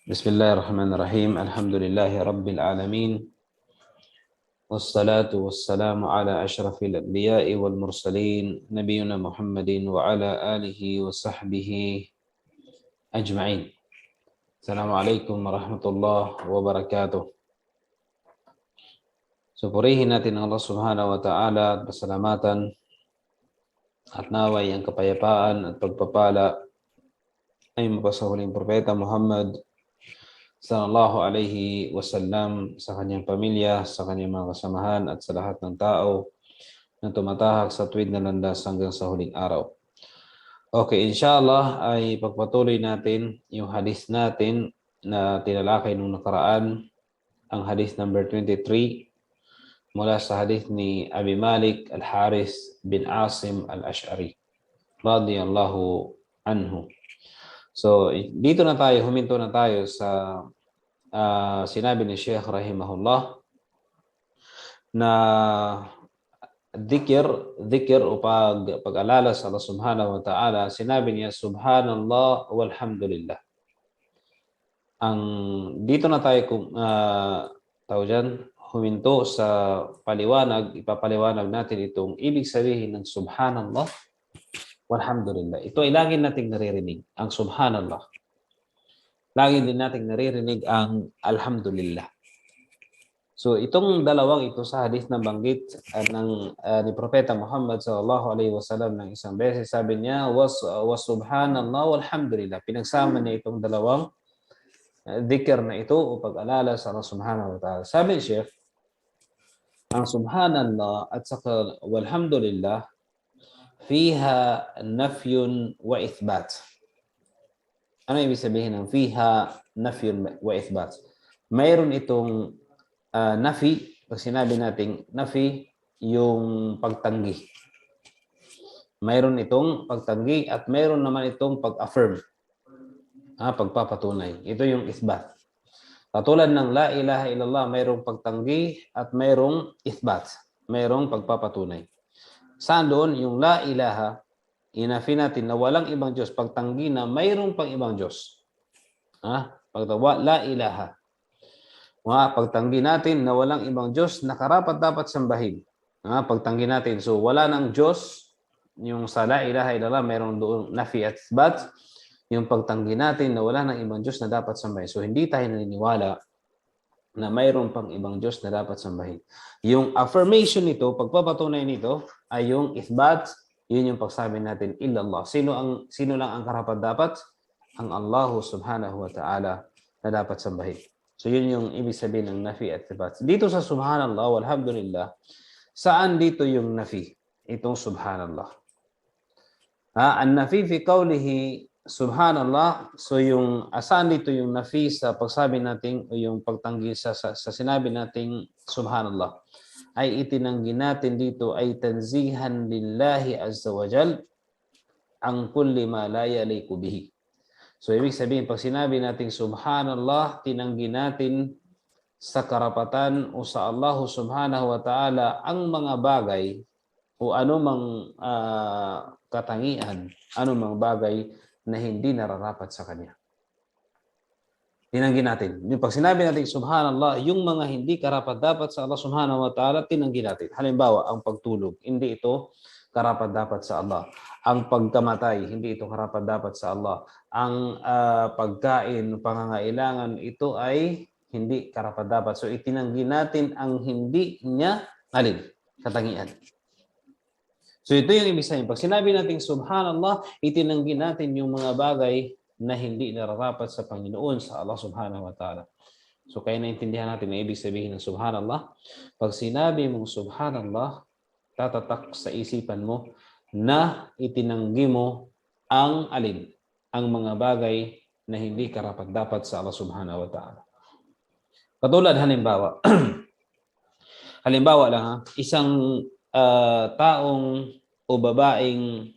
Bismillahirrahmanirrahim. Alhamdulillahi Rabbil Alamin. Wassalatu wassalamu ala ashrafil anbiya'i wal mursalin. Nabiyuna Muhammadin wa ala alihi wa sahbihi ajma'in. Assalamualaikum warahmatullahi wabarakatuh. Supurihin natin Allah subhanahu wa ta'ala at pasalamatan at naway ang kapayapaan at pagpapala ay mapasahuling propeta Muhammad sallallahu alaihi wasallam sa kanyang pamilya, sa kanyang mga kasamahan at sa lahat ng tao na tumatahak sa tuwid na landas hanggang sa huling araw. Okay, inshallah ay pagpatuloy natin yung hadith natin na tinalakay nung nakaraan, ang hadith number 23 mula sa hadith ni Abi Malik Al-Haris bin Asim Al-Ash'ari radiyallahu anhu. So, dito na tayo, huminto na tayo sa sinabi ni Sheikh rahimahullah na dhikr o pag-alala sa Allah subhanahu wa ta'ala. Sinabi niya, subhanallah walhamdulillah. Dito na tayo huminto sa paliwanag, ipapaliwanag natin itong ibig sabihin ng subhanallah walhamdulillah. Ito ay lagi nating naririnig, ang subhanallah. Lagi din nating naririnig ang alhamdulillah. So itong dalawang ito sa hadith na banggit ni Propeta Muhammad sallallahu alaihi wasallam ng isang beses, sabi niya, was subhanallah walhamdulillah. Pinagsama niya itong dalawang dhikr na ito o pag-alala sa Allah subhanahu wa ta'ala. Sabi ni Sheikh, ang subhanallah at saka walhamdulillah fiha nafyun wa ithbat. Ano ibig sabihin ng fiha nafyun wa ithbat? Mayroon itong nafi, pag sinabi nating nafi, yung pagtanggi. Mayroon itong pagtanggi at mayroon naman itong pag-affirm. Pagpapatunay. Ito yung ithbat. Katulad ng la ilaha illallah, mayroong pagtanggi at mayroong ithbat. Mayroong pagpapatunay. Saan doon? Yung la ilaha, inafi natin na walang ibang Diyos. Pagtanggi na mayroong pang ibang Diyos. La ilaha. Pagtanggi natin na walang ibang Diyos na karapat dapat sambahin. Pagtanggi natin. So wala nang Diyos. Yung sa la ilaha illallah, mayroong doon nafi at isbat. Yung pagtanggi natin na wala nang ibang Diyos na dapat sambahin. So hindi tayo naniniwala na mayroon pang ibang Diyos na dapat sambahin. Yung affirmation nito, pagpapatunay nito, ay yung ithbat, yun yung pagsabi natin, illallah. Sino lang ang karapat-dapat? Ang Allah subhanahu wa ta'ala na dapat sambahin. So yun yung ibig sabihin ng nafi at ithbat. Dito sa subhanallah, walhamdulillah, saan dito yung nafi? Itong subhanallah. Ang nafi fi qawlihi subhanallah, so yung saan dito yung nafi sa pagsabi natin o yung pagtanggi sa sinabi nating subhanallah, ay itinanggi natin dito ay tanzihan lillahi azza wa jal ang kulli ma la yaliku bihi. So ibig sabihin, pag sinabi nating subhanallah, tinanggi natin sa karapatan o sa Allah subhanahu wa ta'ala ang mga bagay o anumang katangian, anumang bagay na hindi nararapat sa Kanya. Tinanggi natin. Yung pag sinabi natin subhanallah, yung mga hindi karapat-dapat sa Allah subhanahu wa ta'ala, tinanggi natin. Halimbawa, ang pagtulog, hindi ito karapat-dapat sa Allah. Ang pagkamatay, hindi ito karapat-dapat sa Allah. Ang pagkain, pangangailangan, ito ay hindi karapat-dapat. So itinanggi natin ang hindi niya katangian. So ito yung ibig sabihin. Pag sinabi natin subhanallah, itinanggi natin yung mga bagay na hindi nararapat sa Panginoon, sa Allah subhanahu wa ta'ala. So kaya naintindihan natin ang ibig sabihin ng subhanallah. Pag sinabi mong subhanallah, tatatak sa isipan mo na itinanggi mo ang mga bagay na hindi karapat-dapat sa Allah subhanahu wa ta'ala. Katulad halimbawa lang isang taong o babaeng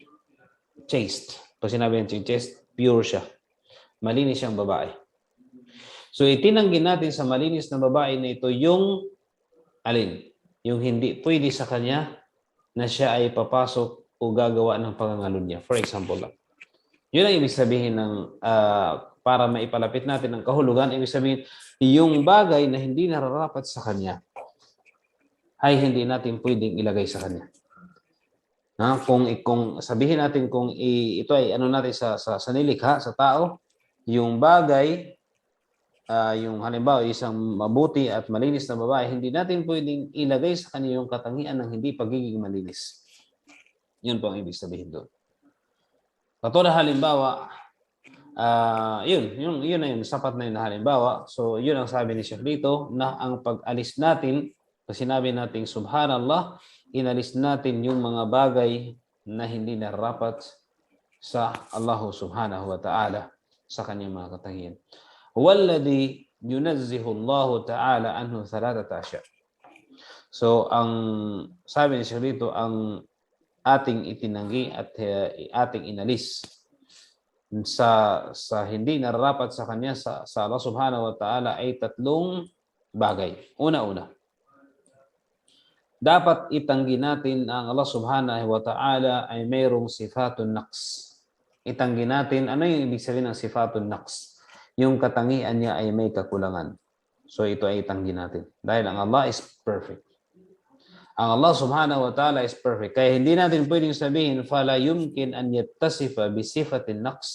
chaste. Pag sinabi ng chaste, pure siya. Malinis siyang babae. So itinanggi natin sa malinis na babae na ito yung yung hindi pwede sa kanya na siya ay papasok o gagawa ng pangangalunya. For example lang. Yun ang ibig sabihin ng para maipalapit natin ang kahulugan, ibig sabihin, yung bagay na hindi nararapat sa Kanya ay hindi natin pwedeng ilagay sa Kanya. Kung sabihin natin kung ito ay ano natin sa nilikha, sa tao, yung bagay, yung halimbawa isang mabuti at malinis na babae, hindi natin pwedeng ilagay sa kanya yung katangian ng hindi pagiging malinis. Yun po ang ibig sabihin doon. Katulad halimbawa, yun na yun, sapat na yun na halimbawa. So yun ang sabi ni Sheikh dito, na ang pag-alis natin, pag sinabi natin subhanallah, inalis natin yung mga bagay na hindi nararapat sa Allah subhanahu wa ta'ala, sa kanyang mga katangian. Walladhi yunazzihu Allah ta'ala anhu thalathata asya. So ang sabi ni Sheikh dito, ang ating itinanggi at ating inalis sa hindi nararapat sa kanya sa Allah subhanahu wa ta'ala ay tatlong bagay. Una-una, dapat itanggi natin ang Allah subhanahu wa ta'ala ay mayroong sifatun naqs. Itanggi natin, ano yung ibig sabihin ng sifatun naqs? Yung katangian niya ay may kakulangan. So ito ay itanggi natin. Dahil ang Allah is perfect. Ang Allah subhanahu wa ta'ala is perfect. Kaya hindi natin pwedeng sabihin, فَلَا يُمْكِنْ أَنْ يَتَّصِفَ بِصِفَةٍ نَقْصٍ.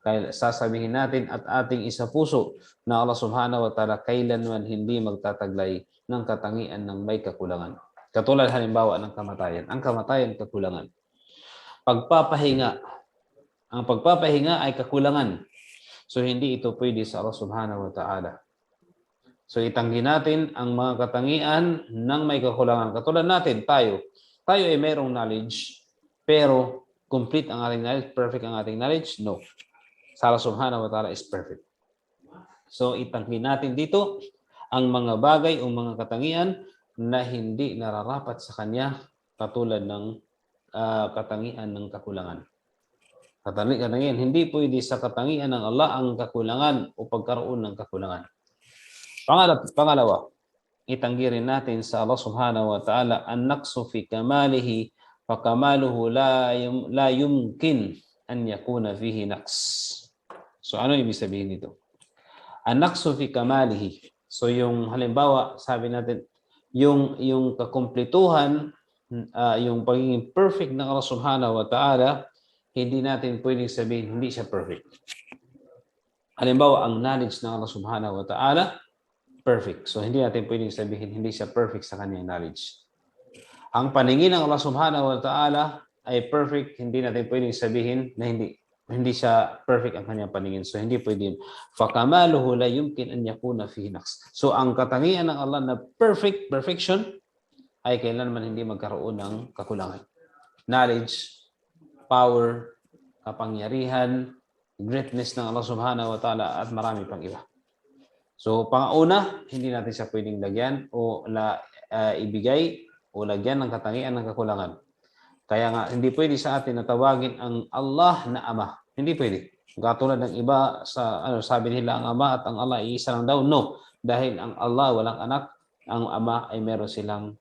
Kaya sasabihin natin at ating isa puso na Allah subhanahu wa ta'ala kailanman hindi magtataglay ng katangian ng may kakulangan. Katulad halimbawa ng kamatayan. Ang kamatayan, kakulangan. Pagpapahinga. Ang pagpapahinga ay kakulangan. So hindi ito pwede sa Allah subhanahu wa ta'ala. So itanggi natin ang mga katangian ng may kakulangan. Katulad natin, tayo ay mayroong knowledge, pero complete ang ating knowledge, perfect ang ating knowledge? No. Sa Allah subhanahu wa ta'ala is perfect. So itanggi natin dito ang mga bagay o mga katangian na hindi nararapat sa Kanya, katulad ng katangian ng kakulangan. Katangian, hindi pwede sa katangian ng Allah ang kakulangan o pagkaroon ng kakulangan. Pangalawa, itanggi rin natin sa Allah subhanahu wa ta'ala an naqsu fi kamalihi fa kamaluhu la yumkin an yakuna fihi naqs. So ano ibig sabihin nito? An naqsu fi kamalihi. So yung halimbawa, sabi natin, yung kakumpletuhan, yung pagiging perfect ng Allah subhanahu wa ta'ala, hindi natin pwedeng sabihin hindi siya perfect. Halimbawa, ang knowledge ng Allah subhanahu wa ta'ala, perfect. So hindi natin pwedeng sabihin hindi siya perfect sa kanyang knowledge. Ang paningin ng Allah subhanahu wa ta'ala ay perfect, hindi natin pwedeng sabihin na hindi siya perfect ang kanyang paningin. So hindi pwede. فَكَمَالُهُ لَا يُمْكِنْ أَنْ يَكُونَ فِيهِ نَقْصٍ. So ang katangian ng Allah na perfection ay kailanman hindi magkaroon ng kakulangan. Knowledge, power, kapangyarihan, greatness ng Allah subhanahu wa ta'ala at marami pang iba. So pang-una, hindi natin siya pwedeng lagyan o ibigay o lagyan ng katangian ng kakulangan. Kaya nga, hindi pwede sa atin na tawagin ang Allah na Ama. Hindi pwede. Katulad ng iba, sabi nila ang Ama at ang Allah ay isa lang daw. No. Dahil ang Allah walang anak, ang Ama ay meron silang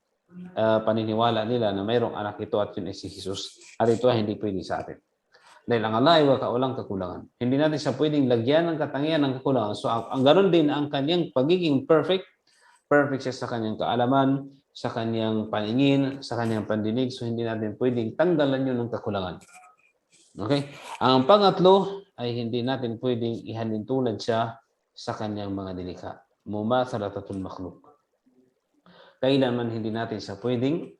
paniniwala nila na mayroong anak ito at yun ay si Jesus. At ito ay hindi pwede sa atin. Dahil ang Allah ay walang kakulangan. Hindi natin siya pwedeng lagyan ng katangian ng kakulangan. So ang ganoon din ang kanyang pagiging perfect. Perfect siya sa kanyang kaalaman, sa kanyang paningin, sa kanyang pandinig. So hindi natin pwedeng tanggalan yun ng kakulangan. Okay? Ang pangatlo ay hindi natin pwedeng ihalintulad siya sa kanyang mga nilikha. Mumathalatatul makhluk. Kailanman hindi natin siya pwedeng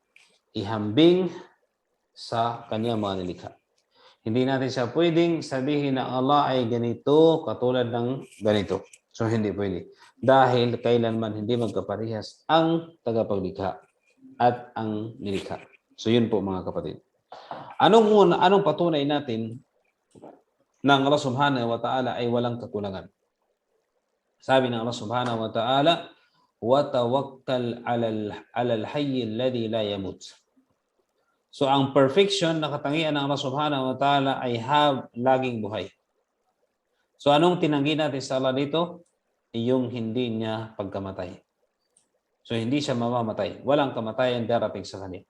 ihambing sa kanyang mga nilikha. Hindi natin siya pwedeng sabihin na Allah ay ganito, katulad ng ganito. So hindi pwede. Dahil kailanman hindi magkaparehas ang tagapaglikha at ang nilikha. So yun po mga kapatid. Anong patunay natin ng Allah subhanahu wa ta'ala ay walang kakulangan? Sabi ng Allah subhanahu wa ta'ala, وَتَوَكَّلْ عَلَى الْحَيِّ الَّذِي لَا يَمُوتُ. So ang perfection na katangian ng Allah subhanahu wa ta'ala ay laging buhay. So anong tinanggi natin sa Allah dito? Yung hindi niya pagkamatay. So hindi siya mamamatay. Walang kamatayan darating sa kanya.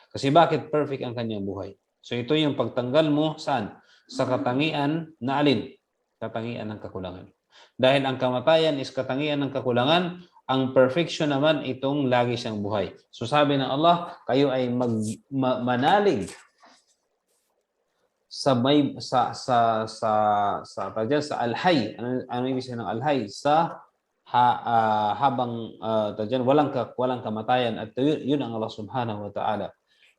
Kasi bakit perfect ang kanyang buhay? So ito yung pagtanggal mo saan? Sa katangian na alin? katangian ng kakulangan. Dahil ang kamatayan is katangian ng kakulangan, ang perfection naman itong lagi siyang buhay. So sabi ng Allah, kayo ay manalig sa may sa al-hayy. Ano ibig sabihin ng al-hayy? Habang walang kamatayan, at yun ang Allah subhanahu wa ta'ala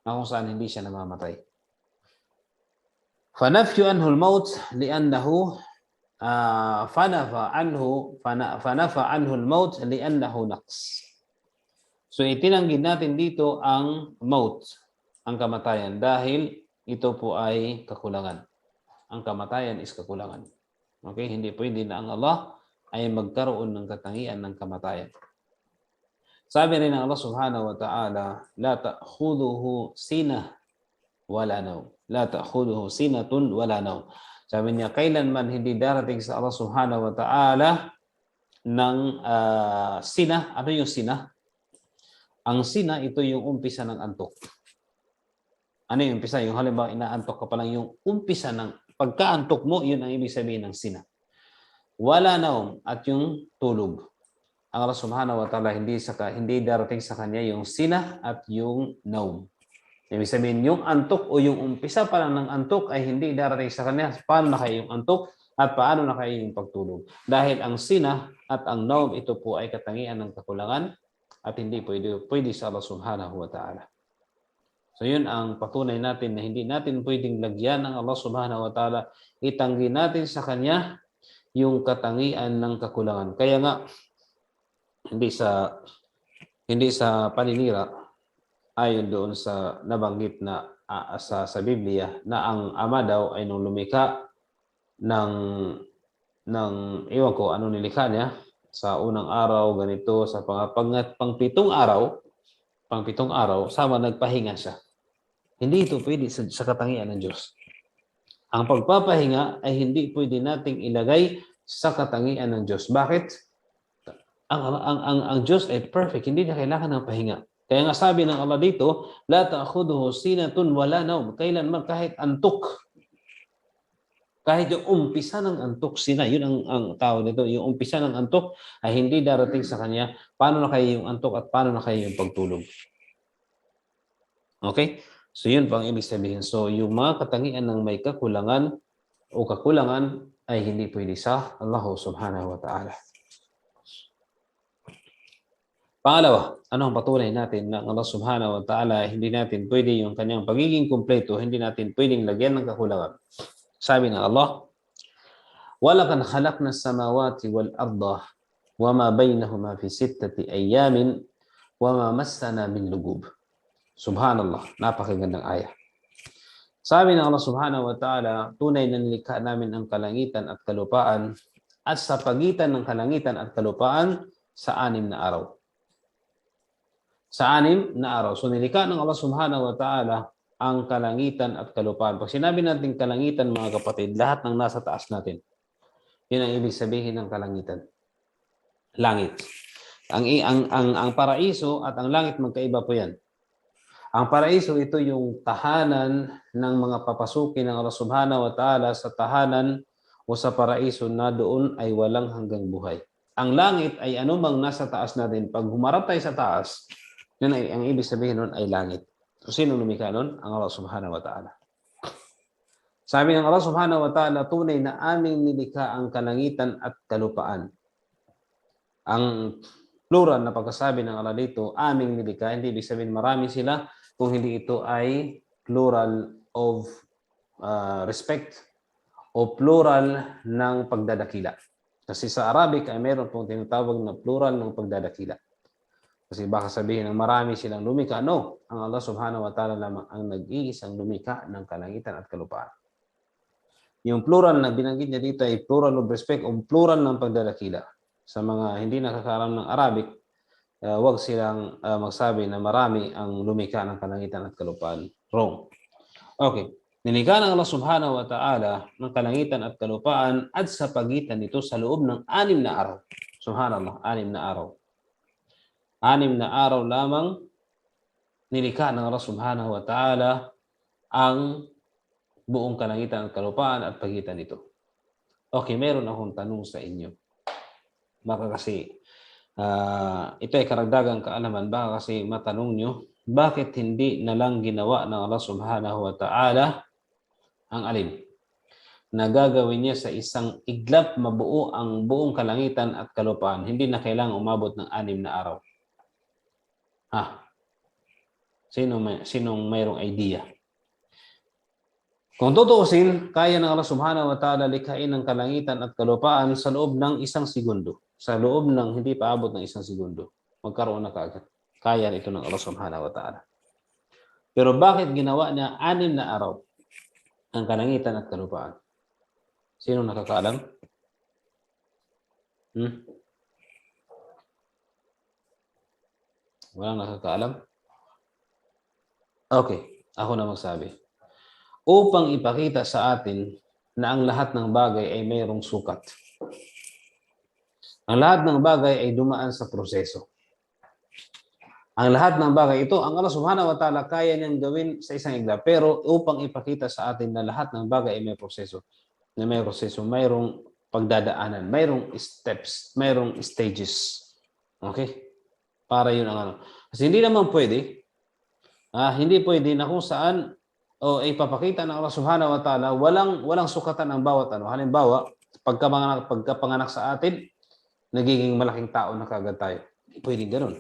na kung saan hindi siya namamatay. فنفي عنه الموت لأنه فنفى عنه الموت لأنه نقص. So itinanggi natin dito ang maut, ang kamatayan, dahil ito po ay kakulangan. Ang kamatayan is kakulangan. Okay, hindi pwede na ang Allah ay magkaroon ng katangian ng kamatayan. Sabi rin ng Allah subhanahu wa ta'ala, la ta'khuduhu sinah wala nawm. La ta'khuduhu sinatun wala nawm. Sabi niya, kailanman hindi darating sa Allah subhanahu wa ta'ala ng sina. Ano yung sina? Ang sina, ito yung umpisa ng antok. Ano yung umpisa? Yung halimbawa, inaantok ka pa lang, yung umpisa ng pagkaantok mo, yun ang ibig sabihin ng sina. Wala nawm, at yung tulog. Ang Allah subhanahu wa ta'ala hindi darating sa kanya yung sina at yung nawm. Ibig sabihin, yung antok o yung umpisa pa lang ng antok ay hindi darating sa kanya. Paano na kayo yung antok at paano na kayo yung pagtulog? Dahil ang sina at ang nawm, ito po ay katangian ng kakulangan at hindi pwede sa Allah subhanahu wa ta'ala. So yun ang patunay natin na hindi natin pwedeng lagyan ng Allah subhanahu wa ta'ala. Itanggi natin sa kanya yung katangian ng kakulangan. Kaya nga, hindi sa paninira, ayon doon sa nabanggit na sa Biblia na ang Ama daw ay nung lumikha ng iwan ko ano nilikha niya sa unang araw ganito, sa pang-pitong araw sama nagpahinga siya. Hindi ito pwede sa katangian ng Diyos. Ang pagpapahinga ay hindi pwede nating ilagay sa katangian ng Diyos. Bakit? Ang Diyos ay perfect, hindi niya kailangan ng pahinga. Kaya nga sabi ng Allah dito, la ta'khuduhu sinatun wala nawm. Kailanman kahit antok. Kahit yung umpisa ng antok, sina, yun ang tawag nito, yung umpisa ng antok ay hindi darating sa kanya. Paano na kayo yung antok at paano na kayo yung pagtulog? Okay? So yun pang ibig sabihin. So yung mga katangian ng may kakulangan o kakulangan ay hindi pwede sa Allah subhanahu wa ta'ala. Pangalawa, ano ang patunay natin na Allah subhanahu wa ta'ala hindi natin pwede yung kanyang pagiging kumpleto, hindi natin pwedeng lagyan ng kakulangan. Sabi ng Allah, وَلَقَدْ خَلَقْنَا السَّمَاوَاتِ وَالْأَرْضَ وَمَا بَيْنَهُمَا فِي 6 أَيَّامٍ وَمَا مَسَّنَا مِنْ لُغُوبٍ. Subhanallah, napakagandang ayah. Sabi ng Allah subhanahu wa ta'ala, tunay na nilikha namin ang kalangitan at kalupaan at sa pagitan ng kalangitan at kalupaan sa 6 na araw. Sa 6 na araw. So nilikha ng Allah subhanahu wa ta'ala ang kalangitan at kalupaan. Pag sinabi natin kalangitan, mga kapatid, lahat ng nasa taas natin. Yun ang ibig sabihin ng kalangitan. Langit. Ang paraiso at ang langit magkaiba po yan. Ang paraiso, ito yung tahanan ng mga papasukin ng Allah subhanahu wa ta'ala sa tahanan o sa paraiso na doon ay walang hanggang buhay. Ang langit ay anumang nasa taas natin. Pag humarap tayo sa taas, yun ay, ang ibig sabihin nun ay langit. So, sino lumikha nun? Ang Allah subhanahu wa ta'ala. Sabi ng Allah subhanahu wa ta'ala, tunay na aming nilikha ang kalangitan at kalupaan. Ang plural na pagkasabi ng Allah dito, aming nilikha, hindi ibig sabihin marami sila, kung hindi ito ay plural of respect o plural ng pagdadakila. Kasi sa Arabic ay mayroon pong tinatawag na plural ng pagdadakila. Kasi baka sabihin ng marami silang lumikha. No, ang Allah subhanahu wa ta'ala lamang ang nag-iisang lumikha ng kalangitan at kalupaan. Yung plural na binanggit niya dito ay plural of respect o plural ng pagdadakila. Sa mga hindi nakakaalam ng Arabic, wag silang magsabi na marami ang lumikha ng kalangitan at kalupaan. Wrong. Okay. Nilikha ng Allah subhanahu wa ta'ala ng kalangitan at kalupaan at sa pagitan nito sa loob ng 6 na araw. Subhanallah, 6 na araw. 6 na araw lamang nilikha ng Allah subhanahu wa ta'ala ang buong kalangitan at kalupaan at pagitan nito. Okay, meron akong tanong sa inyo. Baka kasi ito ay karagdagang kaalaman. Baka kasi matanong nyo, bakit hindi na lang ginawa ng Allah subhanahu wa ta'ala ang alin? Na gagawin niya sa isang iglap mabuo ang buong kalangitan at kalupaan. Hindi na kailangang umabot ng 6 na araw. Sinong mayroong idea? Kung tutuusin, kaya ng Allah subhanahu wa ta'ala likhain ang kalangitan at kalupaan sa loob ng 1 segundo. Sa loob ng hindi pa abot ng 1 segundo. Magkaroon na kaagad. Kaya ito ng Allah subhanahu wa ta'ala. Pero bakit ginawa niya 6 na araw ang kalangitan at kalupaan? Sino nakakaalam? Walang nakakaalam? Okay, ako na magsabi. Upang ipakita sa atin na ang lahat ng bagay ay mayroong sukat. Ang lahat ng bagay ay dumaan sa proseso. Ang lahat ng bagay ito, ang Allah subhanahu wa ta'ala kaya niyang gawin sa isang iglap. Pero upang ipakita sa atin na lahat ng bagay ay may proseso, mayroong pagdadaanan, mayroong steps, mayroong stages. Okay? Para yun ang ano. Kasi hindi naman pwede, hindi pwede na kung saan ipapakita ng Allah subhanahu wa ta'ala, walang sukatan ang bawat ano. Halimbawa, pagkapanganak sa atin, nagiging malaking tao na kagad tayo. Pwede ganoon.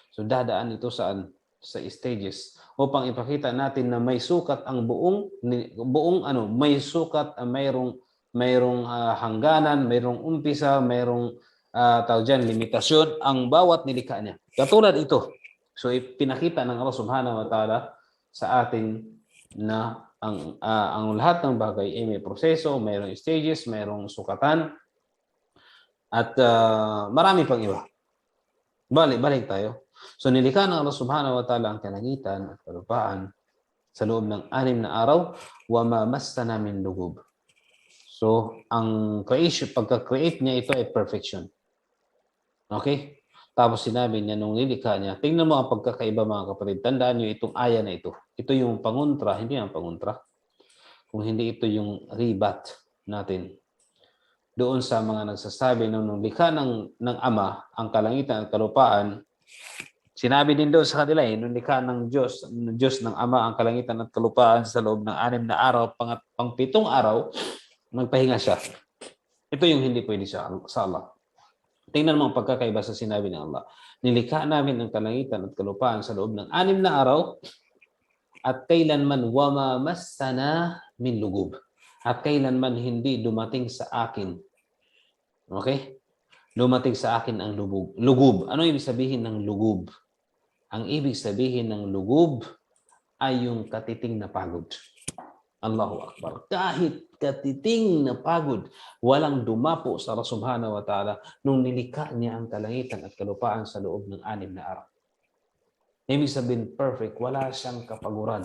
So dadaan ito saan? Sa stages upang ipakita natin na may sukat ang buong ano, may sukat, mayroong hangganan, mayroong umpisa, mayroong tawag dyan, limitasyon ang bawat nilikha niya. Katulad ito. So ipinakita ng Allah subhanahu wa ta'ala sa atin na ang lahat ng bagay ay may proseso, mayroong stages, mayroong sukatan at marami pang iba. Balik tayo. So nilikha ng Allah subhanahu wa ta'ala ang kalangitan at kalupaan sa loob ng 6 na araw, wa ma massana min lugub. So ang pagka-create niya ito ay perfection. Okay? Tapos sinabi niya nung nilikha niya, tingnan mo ang pagkakaiba mga kapatid. Tandaan niyo itong aya na ito. Ito yung pangontra, hindi ang pangontra. Kung hindi ito yung rebat natin. Doon sa mga nagsasabi nung likha ng Ama ang kalangitan at kalupaan, sinabi din doon sa kanila nung likha ng Diyos ng Ama ang kalangitan at kalupaan sa loob ng 6 na araw, pang 7 araw, nagpahinga siya. Ito yung hindi pwede sa Allah. Tingnan mo ang pagkakaiba sa sinabi ng Allah. Nilikha namin ang kalangitan at kalupaan sa loob ng 6 na araw at kailanman wama massana min lugub. At kailanman hindi dumating sa akin. Okay? Dumating sa akin ang lugub. Ano ibig sabihin ng lugub? Ang ibig sabihin ng lugub ay yung katiting na pagod. Allahu Akbar. Kahit katiting na pagod, walang dumapo sa Allah subhanahu wa ta'ala nung nilikha niya ang kalangitan at kalupaan sa loob ng 6 na araw. Ibig sabihin perfect, wala siyang kapaguran.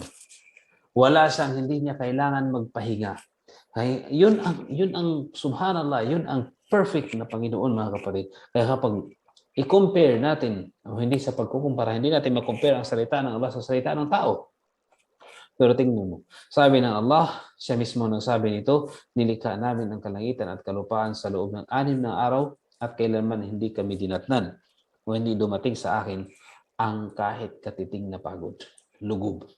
Wala siyang, hindi niya kailangan magpahinga. Yun ang subhanallah, yun ang perfect na Panginoon mga kapatid. Kaya kapag i-compare natin, hindi sa pagkukumpara, hindi natin ma-compare ang salita ng Allah sa salita ng tao. Pero tingnan mo, sabi ng Allah, siya mismo nagsabi nito, nilikha namin ang kalangitan at kalupaan sa loob ng 6 na araw at kailanman hindi kami dinatnan o hindi dumating sa akin ang kahit katiting na pagod, lugub.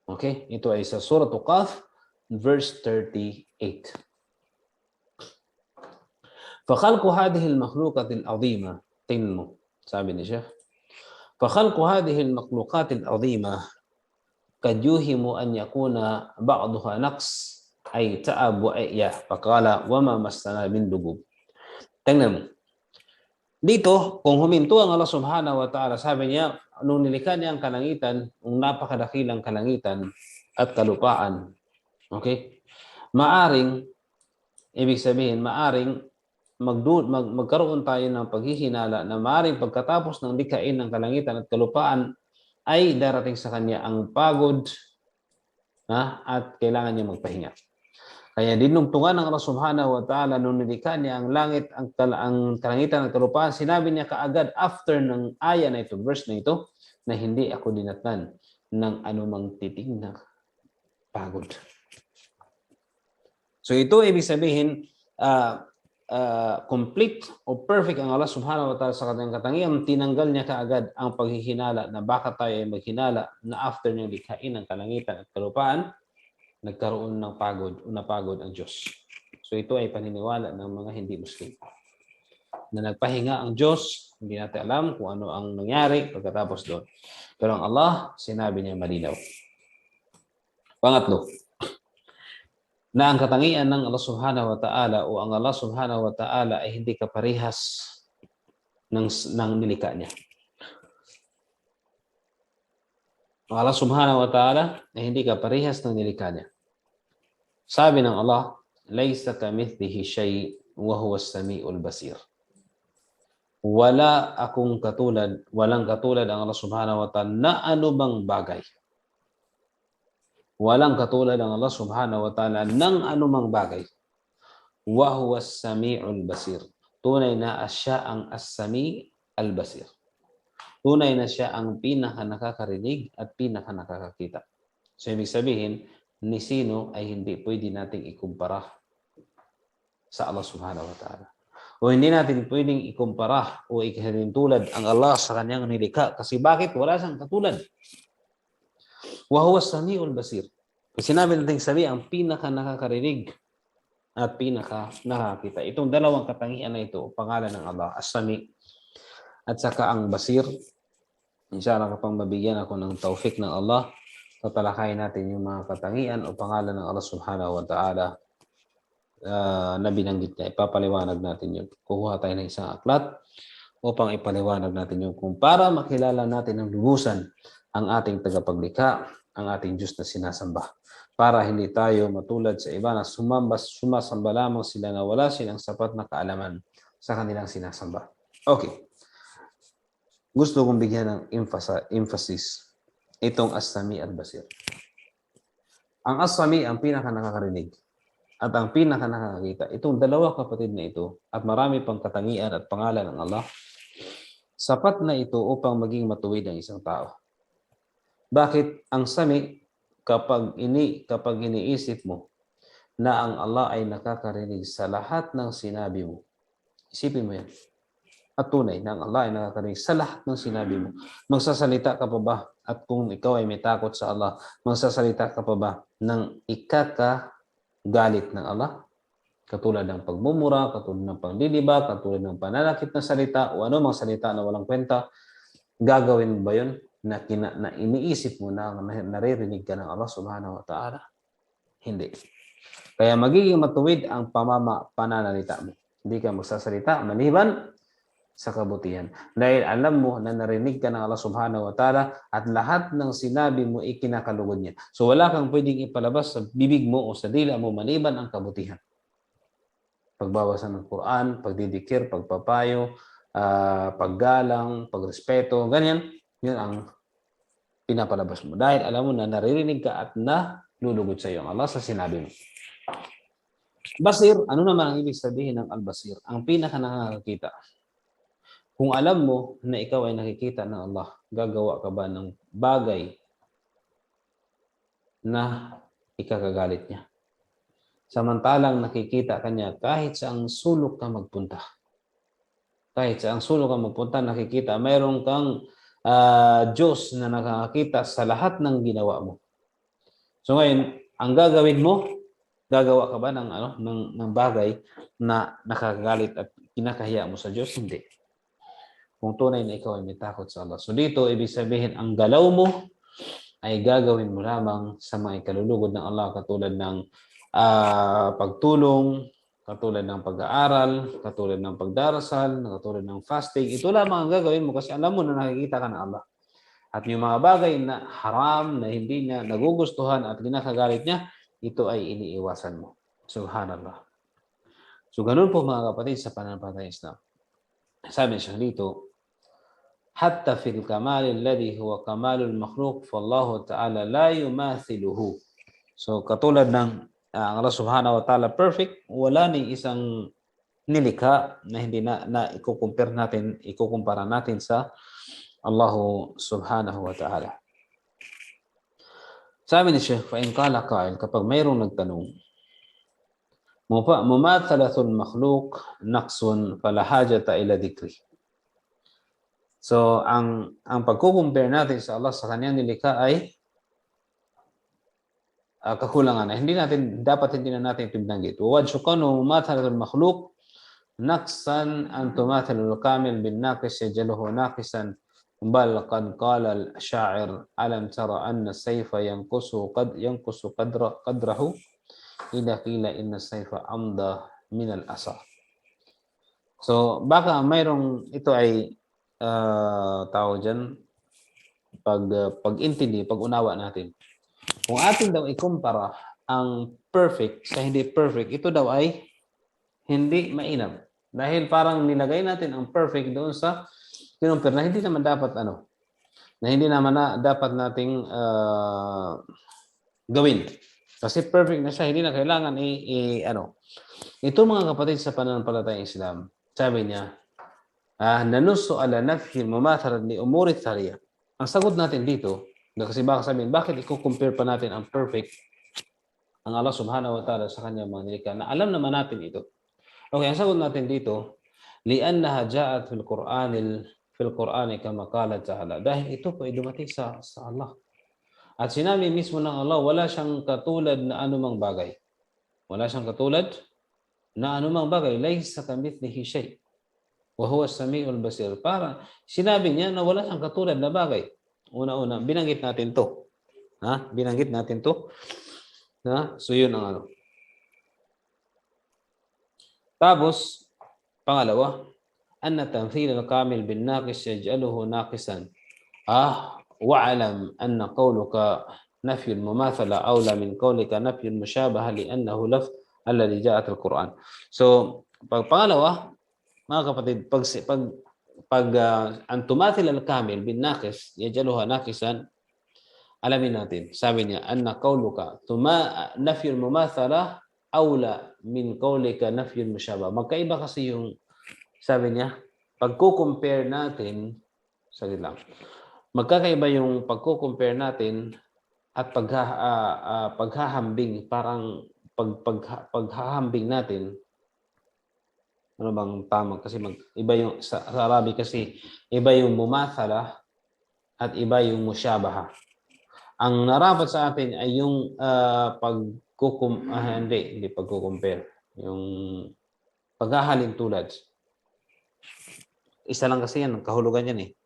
Okay? Ito ay sa Surah Qaf, verse 38. فَخَلْقُ هَذِهِ الْمَخْلُوقَةِ الْعَظِيمَةِ tingnan mo, sabi niya siya. فَخَلْقُ هَذِهِ الْمَخْلُوقَاتِ الْعَظِيمَةِ قَدْ يُوهِمُ أَنْ يَكُونَ بَعْضُهَا نَقْص أي تعب وإعياء فقال وما مسنا من لغوب. Tingnan mo. Dito, kung huminto ang Allah subhanahu wa ta'ala, sabi niya, nung nilikha niya ang kalangitan, ang napakadakilang kalangitan at kalupaan, okay? Ibig sabihin, magkaroon tayo ng paghihinala na maaring pagkatapos ng likhain ng kalangitan at kalupaan ay darating sa kanya ang pagod at kailangan niya magpahinga. Kaya dinugtungan ng Allah subhanahu wa ta'ala nung nilikha niya ang langit, ang kalangitan at kalupaan, sinabi niya kaagad after ng aya na ito, verse na ito, na hindi ako dinatnan ng anumang titing na pagod. So ito ibig sabihin, complete o perfect ang Allah subhanahu wa ta'ala sa kanyang katangian, tinanggal niya kaagad ang paghihinala na baka tayo ay maghinala na after niyang likhain ng kalangitan at kalupaan, nagkaroon ng pagod o napagod ang Diyos. So ito ay paniniwala ng mga hindi Muslim. Na nagpahinga ang Diyos, hindi natin alam kung ano ang nangyari pagkatapos doon. Pero ang Allah, sinabi niya malinaw. Pangatlo, na ang katangian ng Allah subhanahu wa ta'ala o ang Allah subhanahu wa ta'ala ay hindi kaparehas ng nilikha niya. Ang Allah subhanahu wa ta'ala ay hindi kaparehas ng nilikha niya. Sabi ng Allah, "Laysa kamithlihi shay' wa huwa as-sami'ul basir." Walang katulad ang Allah subhanahu wa ta'ala na anumang bagay. Walang katulad ang Allah subhanahu wa ta'ala ng anumang bagay. Wa huwa as-sami'ul basir. Tunay na siya ang as-sami' al-basir. Tunay na siya ang pinaka-nakakarinig at pinaka-nakakakita. So, ibig sabihin, ni sino ay hindi pwede nating ikumpara sa Allah subhanahu wa ta'ala. O hindi natin pwedeng ikumpara o ikalintulad ang Allah sa kanyang nilikha. Kasi bakit? Wala siyang katulad. Wa huwa as-sami'ul basir. Kasi sinabi natin sabi, ang pinaka-nakakarinig at pinaka-nakakita. Itong dalawang katangian na ito, pangalan ng Allah, as-sami' at saka ang basir. Inshallah kapag mabigyan ako ng taufik ng Allah, tatalakayin natin yung mga katangian o pangalan ng Allah subhanahu wa ta'ala na binanggit niya. Ipapaliwanag natin yun. Kukuha tayo ng isang aklat upang ipaliwanag natin yun kung para makilala natin ng lubusan ang ating tagapaglikha, ang ating Diyos na sinasamba. Para hindi tayo matulad sa iba na sumasamba lamang sila na wala silang sapat na kaalaman sa kanilang sinasamba. Okay. Gusto kong bigyan ng emphasis itong as-sami al-basir. Ang as-sami ang pinaka-nakakarinig at ang pinaka-nakakakita. Itong dalawa kapatid na ito at marami pang katangian at pangalan ng Allah, sapat na ito upang maging matuwid ang isang tao. Bakit? Ang sami, kapag iniisip mo na ang Allah ay nakakarinig sa lahat ng sinabi mo, isipin mo yan. At tunay na ang Allah ay nakakarinig sa lahat ng sinabi mo. Magsasalita ka pa ba? At kung ikaw ay may takot sa Allah, magsasalita ka pa ba ng ikakagalit ng Allah? Katulad ng pagmumura, katulad ng panliliba, katulad ng pananakit na salita o anumang salita na walang kwenta, gagawin mo ba yun na iniisip mo na naririnig ka ng Allah subhanahu wa ta'ala? Hindi. Kaya magiging matuwid ang pananalita mo. Hindi ka magsasalita maliban sa kabutihan. Dahil alam mo na narinig ka ng Allah subhanahu wa ta'ala at lahat ng sinabi mo ikinakalugod niya. So wala kang pwedeng ipalabas sa bibig mo o sa dila mo maliban ang kabutihan. Pagbabasa ng Quran, pagdidikir, pagpapayo, paggalang, pagrespeto, ganyan, yun ang pinapalabas mo. Dahil alam mo na naririnig ka at nalulugod sa iyo ang Allah sa sinabi mo. Basir, ano naman ang ibig sabihin ng al-basir? Ang pinaka-nakakakita. Kung alam mo na ikaw ay nakikita ng Allah, gagawa ka ba ng bagay na ikakagalit niya? Samantalang nakikita ka niya kahit saang sulok ka magpunta. Kahit saang sulok ka magpunta, nakikita. Mayroon kang Diyos na nakakita sa lahat ng ginawa mo. So ngayon, ang gagawin mo, gagawa ka ba ng bagay na nakakagalit at kinakahiya mo sa Diyos? Hindi. Kung tunay na ikaw ay may takot sa Allah. So dito, ibig sabihin, ang galaw mo ay gagawin mo lamang sa mga ikalulugod ng Allah, katulad ng pagtulong, katulad ng pag-aaral, katulad ng pagdarasal, katulad ng fasting. Ito lamang ang gagawin mo kasi alam mo na nakikita ka ng Allah. At yung mga bagay na haram, na hindi niya nagugustuhan at kinakagalit niya, ito ay iniiwasan mo. Subhanallah. So ganun po mga kapatid sa pananampalatayang Islam. Sabi siya dito, hatta fil kamal alladhi huwa kamalul makhluq fallahu ta'ala la yumathiluhu. So katulad ng Allah subhanahu wa ta'ala perfect, wala ni isang nilikha na hindi na ikukumpara natin sa Allah subhanahu wa ta'ala. Sabi ni Sheikh, fa in qala qa'il, kapag mayroong nagtanong, Mumathalatul makhluk naqsun fala hajata ila dhikri. So, ang pagko-compare natin sa Allah sa kanyang nilikha ay kakulangan na hindi na natin ito binanggit. Wa wajhu kanu mumathalatul makhluk naqsan an tumathilul kamil bin naqis yajaluhu naqisan bal qad qala al-sha'ir alam tara anna as-sayfa yanqusu qadrahu idza qila inna as-sayfa amda min al-asa. So baka mayroong ito ay tawag dyan pag-intindi, pag-unawa natin. Kung atin daw ikumpara ang perfect sa hindi perfect, ito daw ay hindi mainam. Dahil parang nilagay natin ang perfect doon sa kinumpir na hindi naman dapat dapat nating gawin. Kasi perfect na siya, hindi na kailangan Ito mga kapatid sa pananampalatayang Islam, sabi niya, nanusu ala nafhi mumathalat li umuri thariya. Ang sagot natin dito, kasi baka sabihin, bakit i-compare pa natin ang perfect ang Allah subhanahu wa ta'ala sa kanyang mga nilikha na alam naman natin ito. Okay, ang sagot natin dito, li'annaha ja'at fil Qur'ani kama qala ta'ala. Dahil ito po ay dumating sa Allah. At sinabi mismo ng Allah, wala siyang katulad na anumang bagay. Wala siyang katulad na anumang bagay. Laysa kamithlihi shay'. Wa huwa as-sami'ul basir. Para sinabi niya na wala siyang katulad na bagay. Una-una, binanggit natin to. Binanggit natin to. So yun ang Tapos, pangalawa, anna tamthil al-kamil bin naqis yaj'aluhu naqisan. Wa'alam anna qawluka nafy al-mumathala awla min qawlika nafy al-mushabaha li'annahu lafz alladhi ja'at al-Qur'an. So, pangalawa, mga kapatid, pag ang tumathil al-kamil bin naqis yaj'aluha naqisan, alamin natin. Sabi niya, anna qawluka nafy al-mumathala awla min qawlika nafy al-mushabaha. Magkaiba kasi yung sabi niya, pagko-compare natin, saglit lang. Magkakaiba yung pagko-compare natin at paghahambing, parang paghahambing natin. Ano bang tama? Kasi iba yung sa Arabic kasi iba yung mumathala at iba yung musyabaha. Ang narapat sa atin ay yung hindi pagko-compare. Yung paghahalin tulad. Isa lang kasi yan, kahulugan yan eh.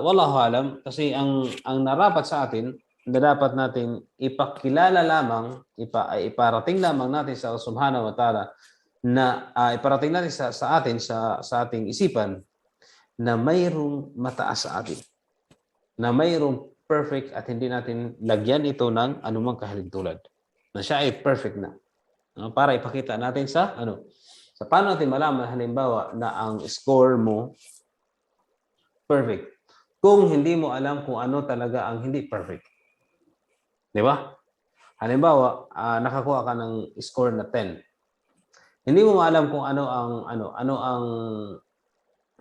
Wallahu alam, kasi ang narapat sa atin, na dapat natin ipakilala lamang, iparating lamang natin sa Subhanahu wa Ta'ala na iparating natin sa ating isipan na mayroong mataas sa atin. Na mayroong perfect at hindi natin lagyan ito ng anumang kahalintulad. Na siya ay perfect na. Para ipakita natin sa paano natin malaman halimbawa na ang score mo perfect. Kung hindi mo alam kung ano talaga ang hindi perfect. Di ba? Halimbawa, nakakuha ka ng score na 10. Hindi mo alam kung ano ang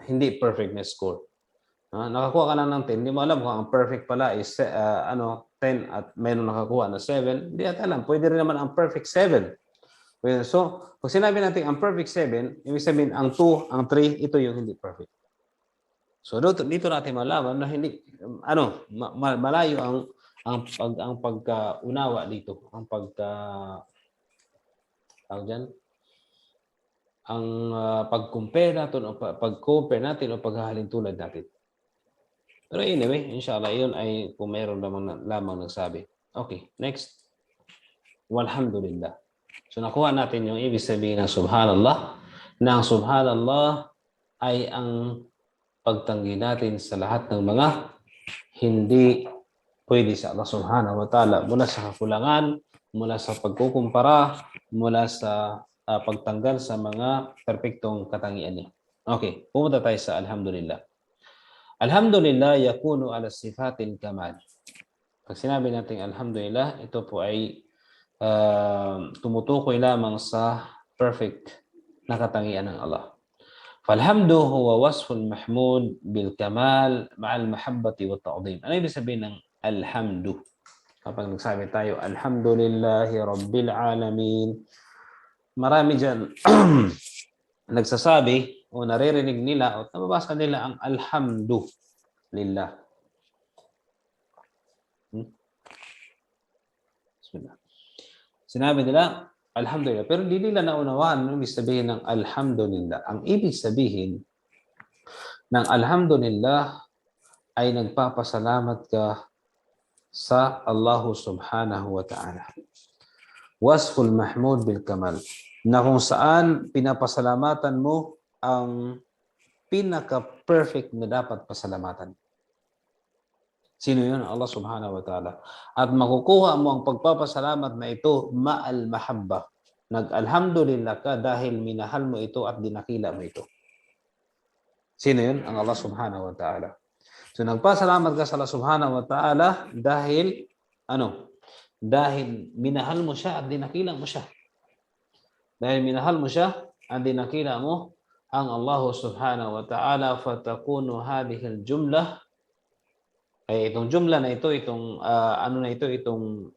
hindi perfect na score. Nakakuha ka lang ng 10, hindi mo alam kung ang perfect pala is 10 at mayroon nakakuha na 7. Hindi at alam. Pwede rin naman ang perfect 7. So, pag sinabi natin ang perfect 7, ibig sabihin ang 2, ang 3, ito yung hindi perfect. So dito natin malaman na hindi malayo ang pagkaunawa dito, ang pag-compare natin o paghahalin tulad natin. Pero anyway, inshallah yun ay kung mayroon lamang nagsabi. Okay, next. Walhamdulillah. So nakuha natin yung ibig sabihin ng subhanallah, na ang subhanallah ay ang pagtanggi natin sa lahat ng mga hindi pwede sa Allah subhanahu wa ta'ala, mula sa kakulangan, mula sa pagkukumpara, mula sa pagtanggal sa mga perpektong katangian niya. Okay, pumunta tayo sa alhamdulillah. Alhamdulillah yakunu ala sifatin kamal. Pag sinabi natin alhamdulillah, ito po ay tumutukoy lamang sa perfect na katangian ng Allah. فالحمد هو وصف المحمود بالكمال مع المحبة والتعظيم. Ano ibig sabihin ng alhamdu? Kapag nagsabi tayo, alhamdulillahi rabbil alamin, marami dyan nagsasabi o naririnig nila o nababasa nila ang alhamdulillah. Sinabi nila, alhamdulillah. Pero hindi nila naunawaan ang ibig sabihin ng alhamdulillah. Ang ibig sabihin ng alhamdulillah ay nagpapasalamat ka sa Allah subhanahu wa ta'ala. Wasful mahmud bil kamal. Na kung saan pinapasalamatan mo ang pinaka-perfect na dapat pasalamatan. Sino yun? Allah subhanahu wa ta'ala. At makukuha mo ang pagpapasalamat na ito ma'al mahabba. Nag-alhamdulillah ka dahil minahal mo ito at dinakila mo ito. Sino yun? Ang Allah subhanahu wa ta'ala. So nagpasalamat ka sa Allah subhanahu wa ta'ala dahil dahil minahal mo siya at dinakila mo siya. Dahil minahal mo siya at dinakila mo ang Allah subhanahu wa ta'ala, fatakunu hadhihi al-jumlah. Ay itong jumla na ito, itong itong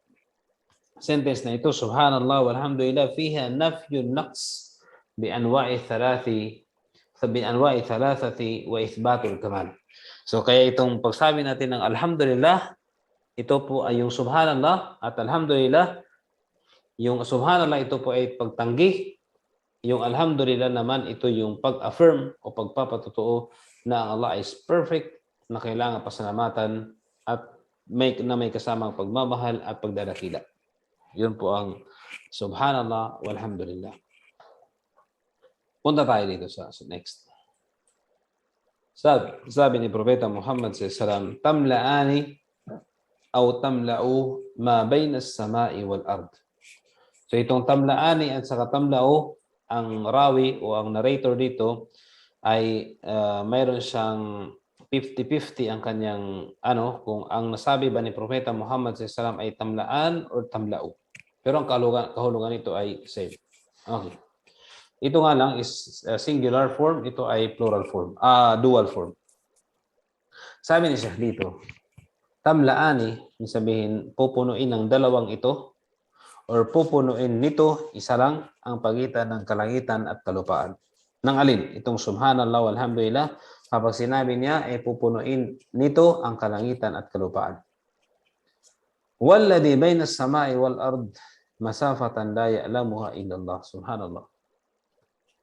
sentence na ito, subhanallah walhamdulillah, fiha nafyun naqs bi anwa'i thalathati wa ithbatul kamal. So kaya itong pagsabi natin ng alhamdulillah, ito po ay yung subhanallah at alhamdulillah. Yung subhanallah ito po ay pagtanggi. Yung alhamdulillah naman ito yung pag-affirm o pagpapatotoo na ang Allah is perfect, na kailangan pasalamatan at may kasamang pagmamahal at pagdadakila. Yun po ang subhanallah walhamdulillah. Punta tayo dito sa next. Sabi ni Propeta Muhammad sallallahu alaihi wasallam, tamla'ani aw tamla'u ma bayna as-sama'i wal ard. So itong tamla'ani at saka tamla'u, ang rawi o ang narrator dito ay mayroon siyang 50-50 ang kanyang kung ang nasabi ba ni Propeta Muhammad sallallahu alaihi wasallam ay tamlaan or tamlao. Pero ang kahulugan nito ay same. Okay. Ito nga lang is singular form, ito ay plural form, dual form. Sabi niya dito, tamlaani, sabihin pupunuin ng dalawang ito or pupunuin nito isa lang ang pagitan ng kalangitan at kalupaan. Nang alin? Itong subhanallah walhamdulillah, kapag sinabi niya, ay pupunuin nito ang kalangitan at kalupaan. Walladhi bayna as-sama'i wal ard masafatan la ya'lamuha illa Allah. Subhanallah.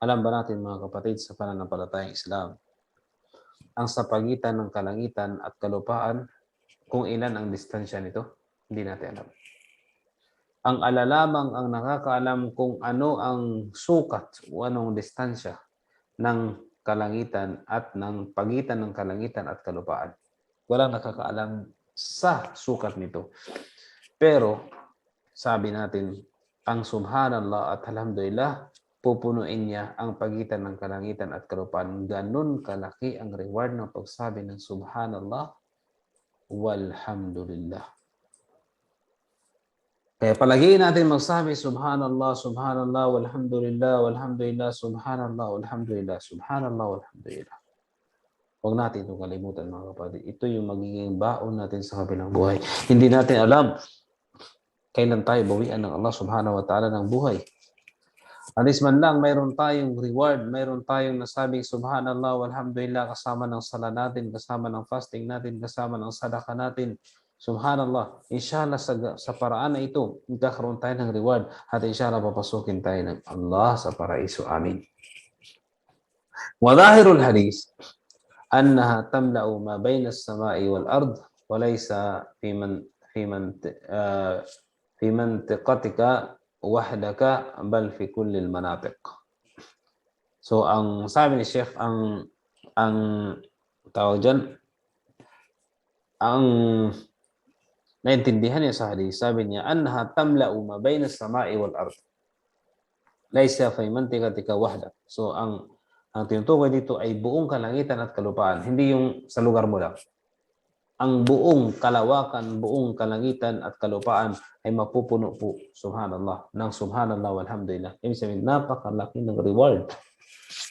Alam ba natin mga kapatid sa pananampalatayang Islam, ang sa pagitan ng kalangitan at kalupaan, kung ilan ang distansya nito? Hindi natin alam. Ang alalamang ang nakakaalam kung ano ang sukat o anong distansya ng kalangitan at ng pagitan ng kalangitan at kalupaan. Walang nakakaalam sa sukat nito. Pero sabi natin, ang subhanallah at alhamdulillah, pupunuin niya ang pagitan ng kalangitan at kalupaan. Ganun kalaki ang reward ng pagsabi ng subhanallah walhamdulillah. Kaya palagiin natin magsabi subhanallah, subhanallah, walhamdulillah, walhamdulillah, subhanallah, walhamdulillah, subhanallah, walhamdulillah. Huwag natin itong kalimutan mga kapatid. Ito yung magiging baon natin sa kabilang buhay. Hindi natin alam kailan tayo bawian ng Allah subhanahu wa ta'ala ng buhay. Alis man lang, mayroon tayong reward, mayroon tayong nasabing subhanallah, walhamdulillah, kasama ng sala natin, kasama ng fasting natin, kasama ng sadaka natin. Subhanallah, inshallah sa paraan na ito, magkakaroon tayo ng reward at inshallah papasukin tayo ng Allah sa paraiso. Amin. Wa dhahirul hadith annaha tamla'u ma bayna as-sama'i wal ard wa laysa fi mantiqatika wahdaka bal fi kulli al-manatiq. So ang sabi ni Sheikh, ang tawag diyan, ang naintindihan niya sa hadith, sabi niya, annaha tamla'u ma bayna as-sama'i wal ard. Laysa fi mantiqatika wahdak. So ang tinutukoy dito ay buong kalangitan at kalupaan, hindi yung sa lugar mo lang. Ang buong kalawakan, buong kalangitan at kalupaan ay mapupuno po, subhanallah, ng subhanallah walhamdulillah. Ibig sabihin, napakalaki ng reward.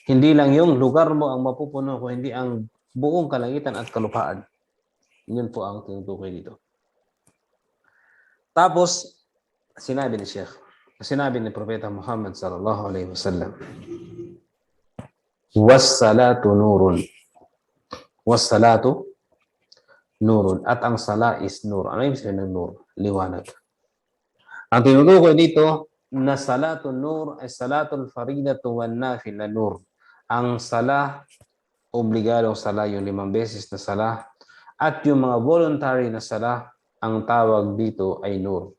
Hindi lang yung lugar mo ang mapupuno, kundi ang buong kalangitan at kalupaan. Yun po ang tinutukoy dito. Tapos, sinabi ni Sheikh, Sinabi ni Propeta Muhammad sallallahu alaihi wasallam, "Was-salatu nurun." Was-salatu nurun. At ang sala is nur. Ano yung sabihin ng nur? Liwanag. Ang tinutukoy dito na salatun nur ay salatul faridatu wan nafila nur. Ang sala, obligadong sala, yung 5 beses na sala, at yung mga voluntary na sala, ang tawag dito ay nur.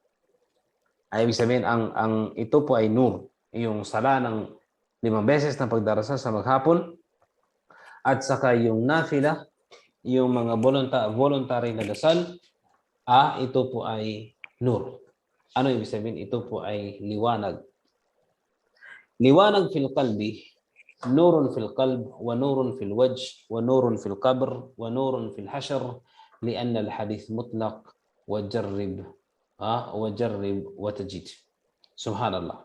Ay ibig sabihin, ito po ay nur. Yung sala ng 5 beses na pagdarasal sa maghapon, at saka yung nafila, yung mga voluntary na dasal, ito po ay nur. Ano ibig sabihin? Ito po ay liwanag. Liwanag fil qalbi, nurun fil qalb, wa nurun fil wajh, wa nurun fil qabr, wa nurun fil hashr, lianna al-hadith mutlaq, wa jarrib wa tajid. Subhanallah.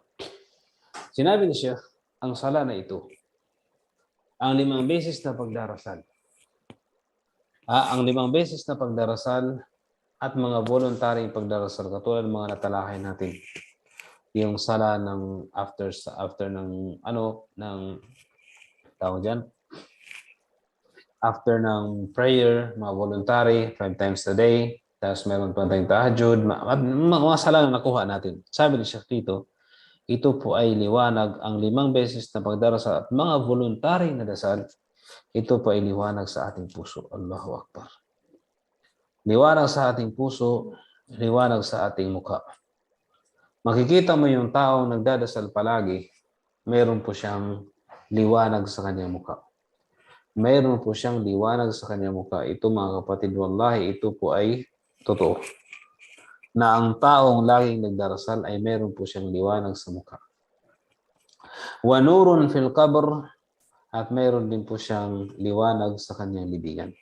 Sinabi ni Sheikh, ang sala na ito, ang 5 beses na pagdarasal, ang 5 beses na pagdarasal at mga voluntary pagdarasal, katulad ng mga natalakay natin, yung sala ng after ng tawag dyan, after ng prayer, mga voluntary 5 times a day, tapos meron pa tayong tahajjud, mga sala na nakuha natin. Sabi ni Sheikh dito, ito po ay liwanag. Ang 5 beses na pagdarasal at mga voluntary na dasal, ito po ay liwanag sa ating puso. Allahu Akbar. Liwanag sa ating puso, liwanag sa ating mukha. Makikita mo yung taong nagdadasal palagi, mayroon po siyang liwanag sa kanyang mukha. Mayroon po siyang liwanag sa kanyang mukha. Ito mga kapatid, wallahi, ito po ay totoo. Na ang taong laging nagdarasal ay mayroon po siyang liwanag sa mukha. Wa nurun fil qabr, at mayroon din po siyang liwanag sa kanyang libingan.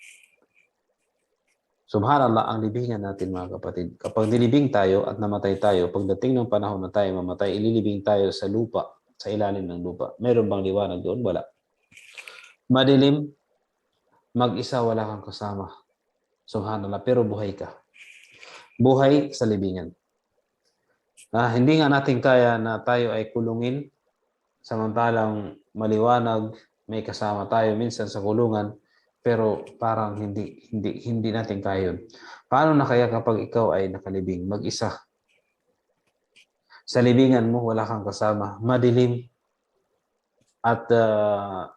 Subhanallah, ang libingan natin mga kapatid. Kapag nilibing tayo at namatay tayo, pagdating ng panahon na tayo mamatay, ililibing tayo sa lupa, sa ilalim ng lupa. Mayroon bang liwanag doon? Wala. Madilim, mag-isa, wala kang kasama. Subhanallah, pero buhay ka. Buhay sa libingan. Hindi nga natin kaya na tayo ay kulungin, samantalang maliwanag, may kasama tayo minsan sa kulungan, pero parang hindi natin kaya yun. Paano na kaya kapag ikaw ay nakalibing, mag-isa? Sa libingan mo, wala kang kasama, madilim, at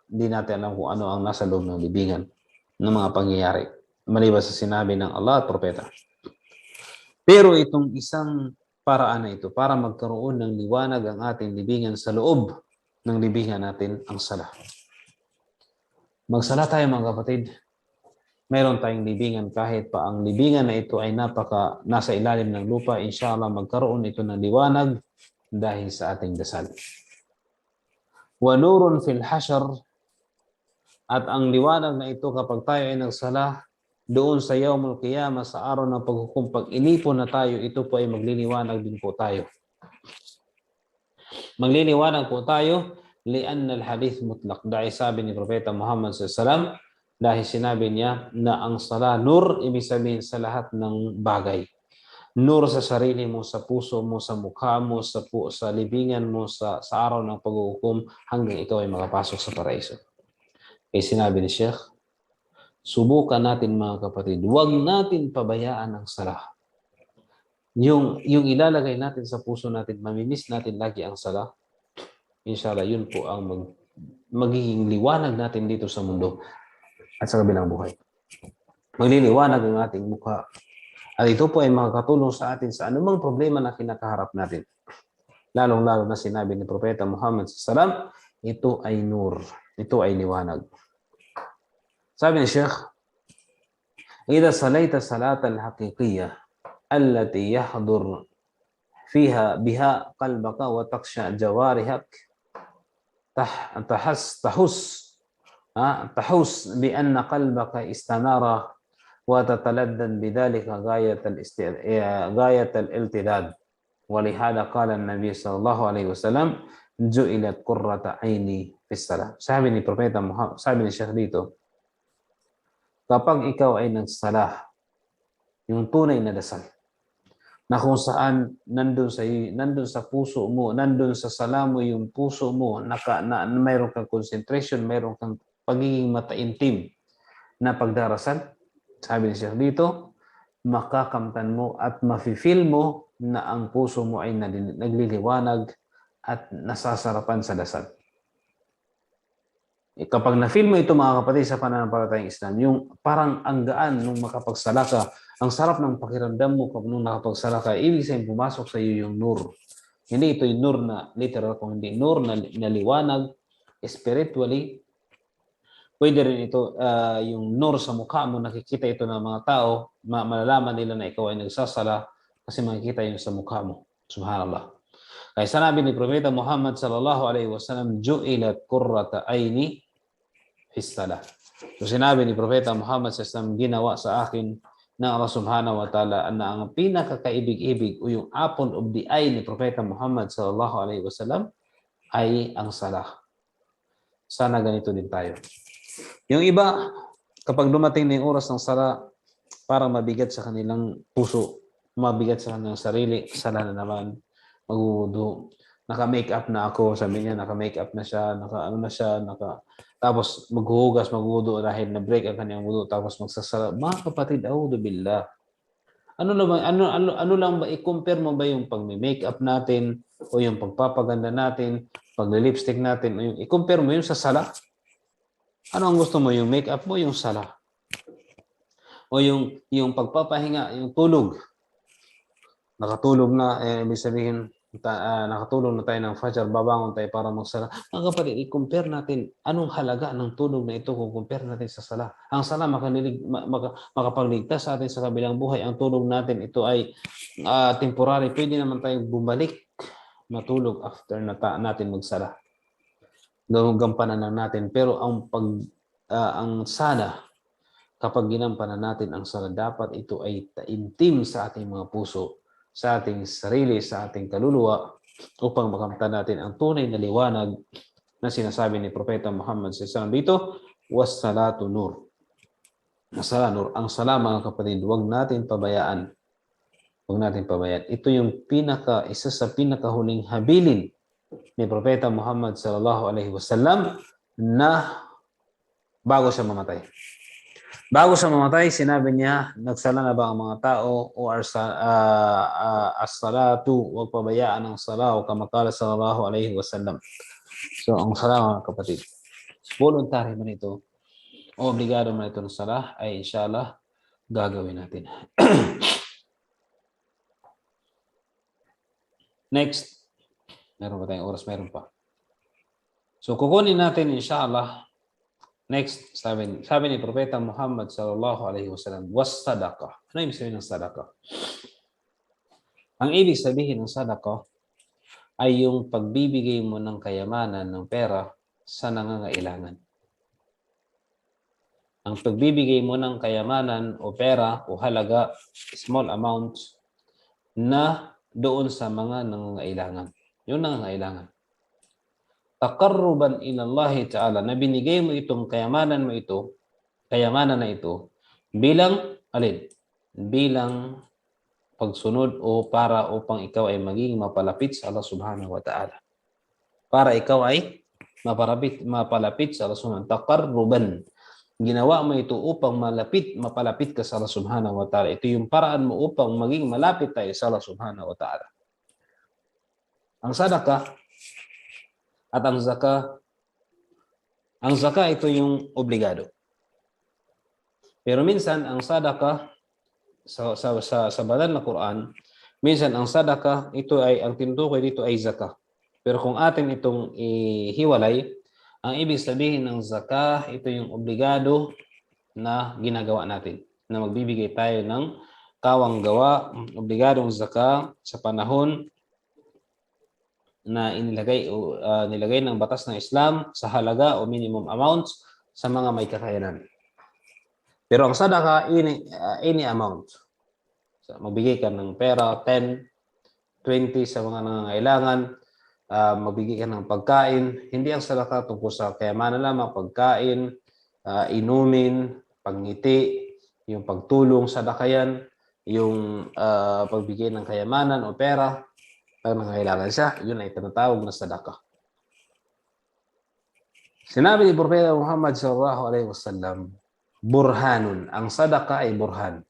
di natin alam kung ano ang nasa loob ng libingan ng mga pangyayari, maliban sa sinabi ng Allah at Propeta. Pero itong isang paraan na ito, para magkaroon ng liwanag ang ating libingan, sa loob ng libingan natin, ang sala. Magsala tayo mga kapatid. Meron tayong libingan, kahit pa ang libingan na ito ay nasa ilalim ng lupa, inshallah magkaroon ito ng liwanag dahil sa ating dasal. Wa nurun fil hashr, at ang liwanag na ito kapag tayo ay nagsala, doon sa Yawmul Qiyamah, sa araw ng paghukom, pag inipon na tayo, ito po ay magliliwanag din po tayo. Magliliwanag po tayo, lianna al-hadith mutlaq. Dahil sabi ni Propeta Muhammad SAW, dahil sinabi niya na ang sala, nur, ibig sabihin sa lahat ng bagay. Nur sa sarili mo, sa puso mo, sa mukha mo, sa libingan mo, sa araw ng paghukom, hanggang ikaw ay makapasok sa paraiso. Kaya sinabi ni Sheikh, subukan natin mga kapatid, huwag natin pabayaan ang sala. Yung ilalagay natin sa puso natin, mamimiss natin lagi ang sala, inshallah, yun po ang magiging liwanag natin dito sa mundo at sa kabilang buhay. Magliliwanag ang ating mukha. At ito po ay makakatulong sa atin sa anumang problema na kinakaharap natin. Lalong-lalo na sinabi ni Propeta Muhammad SAW, ito ay nur, ito ay liwanag. Sabi ni Sheikh, إذا صليت الصلاة الحقيقية التي يحضر بها قلبك وتخشع جوارحك تحس بأن قلبك استنار وتتلذذ بذلك غاية الالتذاذ. ولهذا قال النبي صلى الله عليه وسلم جعلت قرة عيني في الصلاة. Sabi ni Propeta Muhammad, sabi ni Sheikh dito, kapag ikaw ay nagsala, yung tunay na dasal, na kung saan nandun sa puso mo, nandun sa sala mo yung puso mo, mayroon kang concentration, mayroon kang pagiging mataimtim na pagdarasal. Sabi ni Sheikh dito, makakamtan mo at mafe-feel mo na ang puso mo ay nagliliwanag at nasasarapan sa dasal. Kapag na-feel mo ito mga kapatid sa pananampalatayang Islam, yung parang ang gaan nung makapagsala ka, ang sarap ng pakiramdam mo kapag nung nakapagsala ka, ibig sabihin pumasok sa iyo yung nur. Hindi ito yung nur na literal, kung hindi nur na liwanag, spiritually. Pwede rin ito, yung nur sa mukha mo, nakikita ito ng mga tao, malalaman nila na ikaw ay nagsasala kasi makikita yun sa mukha mo. Subhanallah. Kaya sanabi ni Propeta Muhammad sallallahu alaihi wasallam, ju'ilat qurrata aini fi salah. So sinabi ni Propeta Muhammad sallallahu alaihi wasallam, ginawa sa akin ng Allah subhanahu wa ta'ala na ang pinakakaibig-ibig o yung apple of the eye ni Propeta Muhammad sallallahu alaihi wasallam ay ang salah. Sana ganito din tayo. Yung iba, kapag dumating na yung oras ng sala, parang mabigat sa kanilang puso, mabigat sa kanilang sarili, sala na naman, magwudu. Naka-make up na ako, sabi niya, naka-make up na siya, tapos maghuhugas, magwudu dahil na-break ang kanyang wudu, tapos magsasala. Mga kapatid, a'udhu billah. Ano lang ba, i-compare mo ba yung pag-make up natin, o yung pagpapaganda natin, pag-lipstick natin, o yung i-compare mo yung sa sala? Ano ang gusto mo, yung make up mo, yung sala? O yung pagpapahinga, yung tulog? Nakatulog na, ibig sabihin, nakatulog na tayo ng Fajr, babangon tayo para magsala. Mga kapatid, i-compare natin anong halaga ng tulog na ito kung compare natin sa sala. Ang sala makapagligtas sa atin sa kabilang buhay. Ang tulog natin, ito ay temporary. Pwede naman tayong bumalik matulog after natin magsala. Gampanan lang natin. Pero ang sala, kapag ginampanan natin ang sala, dapat ito ay taimtim sa ating mga puso, sa ating sarili, sa ating kaluluwa, upang makamtan natin ang tunay na liwanag na sinasabi ni Propeta Muhammad sallallahu alaihi wasallam dito, was-salatu nur. Ang nur, ang sala mga kapatid, huwag natin pabayaan. Huwag natin pabayaan. Ito yung isa sa pinakahuling habilin ni Propeta Muhammad sallallahu alaihi wasallam na bago siya mamatay. Bago siya mamatay, sinabi niya, nagsala na ba ang mga tao o as-salatu, huwag pabayaan ang sala o kamakala sallallahu alaihi wasallam. So, ang sala mga kapatid, voluntary man ito o obligado man ito ng sala, ay inshallah gagawin natin. Next. Meron ba tayong oras? Meron pa. So, kukunin natin inshallah. Next, sabi ni Propeta Muhammad sallallahu alaihi wasallam, was sadaqah. Ano ibig sabihin ng sadaqah? Ang ibig sabihin ng sadaqah ay yung pagbibigay mo ng kayamanan ng pera sa nangangailangan. Ang pagbibigay mo ng kayamanan o pera o halaga, small amounts, na doon sa mga nangangailangan. Yung nangangailangan. Taqarruban ila Allah Ta'ala, na binigay mo itong kayamanan na ito bilang alin? Bilang pagsunod o para upang ikaw ay maging mapalapit sa Allah Subhanahu wa Ta'ala. Para ikaw ay mapalapit sa Allah Subhanahu wa Ta'ala. Taqarruban. Ginawa mo ito upang mapalapit ka sa Allah Subhanahu wa Ta'ala. Ito yung paraan mo upang maging malapit tayo sa Allah Subhanahu wa Ta'ala. Ang sadaqah at ang zakah ito yung obligado. Pero minsan ang sadaqah sa banal na Quran, minsan ang sadaqah ito ay ang tinutukoy dito ay zakah. Pero kung atin itong ihiwalay, ang ibig sabihin ng zakah ito yung obligado na ginagawa natin, na magbibigay tayo ng kawang gawa, obligadong zakah sa panahon na nilagay ng batas ng Islam sa halaga o minimum amounts sa mga may kakayanan. Pero ang sadaka, any amount. So, magbigay ka ng pera, 10, 20 sa mga nangangailangan, magbigay ka ng pagkain. Hindi ang sadaka tungkol sa kayamanan lamang, pagkain, inumin, pagngiti, yung pagtulong, sadaka yan. yung pagbigay ng kayamanan o pera pag nangailangan siya, yun ay tinatawag na sadaqah. Sinabi ni Propeta Muhammad sallallahu alaihi wasallam, burhanun. Ang sadaqah ay burhan.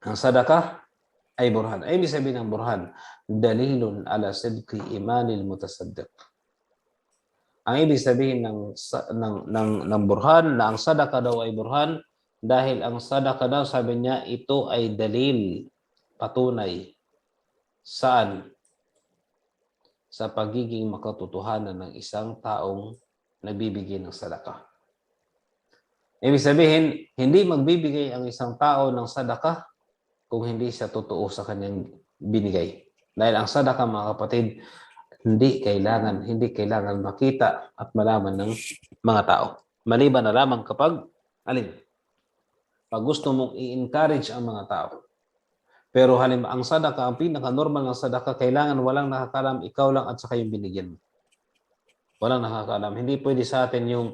Ang sadaqah ay burhan. Ay ibig sabihin ng burhan, dalilun ala sidqi imanil mutasaddiq. Ang ibig sabihin ng burhan na ang sadaqah daw ay burhan dahil ang sadaqah daw, sabi niya, ito ay dalil, patunay. Saan? Sa pagiging makatotohanan ng isang taong nagbibigay ng sadaqah. Ibig sabihin, hindi magbibigay ang isang tao ng sadaqah kung hindi siya totoo sa kanyang binigay. Dahil ang sadaqah, mga kapatid, hindi kailangan makita at malaman ng mga tao. Maliban na lamang kapag, pag gusto mong i-encourage ang mga tao. Pero halimbawa, ang sadaqah, ang pinaka-normal ng sadaqah, kailangan walang nakakalam, ikaw lang at saka yung binigyan mo. Walang nakakalam. Hindi pwede sa atin yung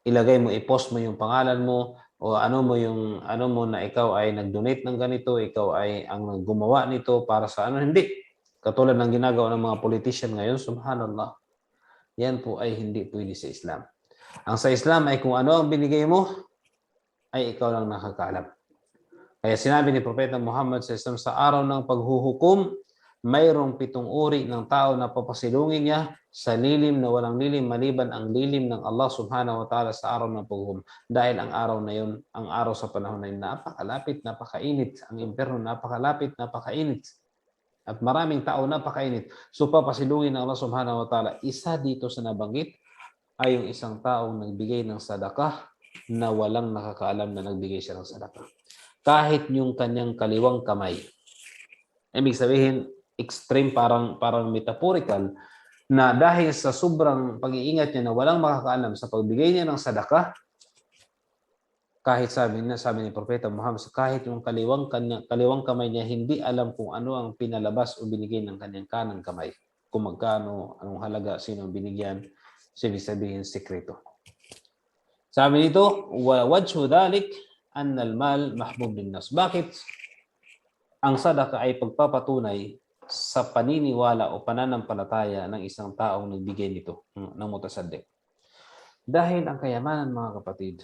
ilagay mo, i-post mo yung pangalan mo o ano mo na ikaw ay nag-donate ng ganito, ikaw ay ang gumawa nito para sa ano. Hindi. Katulad ng ginagawa ng mga politician ngayon, subhanallah. Yan po ay hindi pwede sa Islam. Ang sa Islam ay kung ano ang binigay mo, ay ikaw lang nakakaalam. Kaya sinabi ni Propeta Muhammad sa Islam, sa araw ng paghuhukom, mayroong 7 uri ng tao na papasilungin niya sa lilim na walang lilim maliban ang lilim ng Allah subhanahu wa ta'ala sa araw ng paghuhukom. Dahil ang araw na yun, ang araw sa panahon na yun, napakalapit, napakainit. Ang impyerno, napakalapit, napakainit. At maraming tao napakainit. So papasilungin ng Allah subhanahu wa ta'ala. Isa dito sa nabanggit ay yung isang taong nagbigay ng sadaqah na walang nakakaalam na nagbigay siya ng sadaqah. Kahit yung kanyang kaliwang kamay. Ibig sabihin, extreme, parang metaphorical, na dahil sa sobrang pag-iingat niya na walang makakaalam sa pagbigay niya ng sadaqah, kahit sabi ni Propeta Muhammad, kahit yung kaliwang kamay niya, hindi alam kung ano ang pinalabas o binigay ng kanyang kanang kamay. Kung magkano, anong halaga, sino ang binigyan, ibig sabihin, sekreto. Sabi nito, wajhu dhalik anna al-mal mahbub lin-nas. Bakit ang sadaqah ay pagpapatunay sa paniniwala o pananampalataya ng isang taong nagbigay nito, ng mutasaddiq? Dahil ang kayamanan, mga kapatid,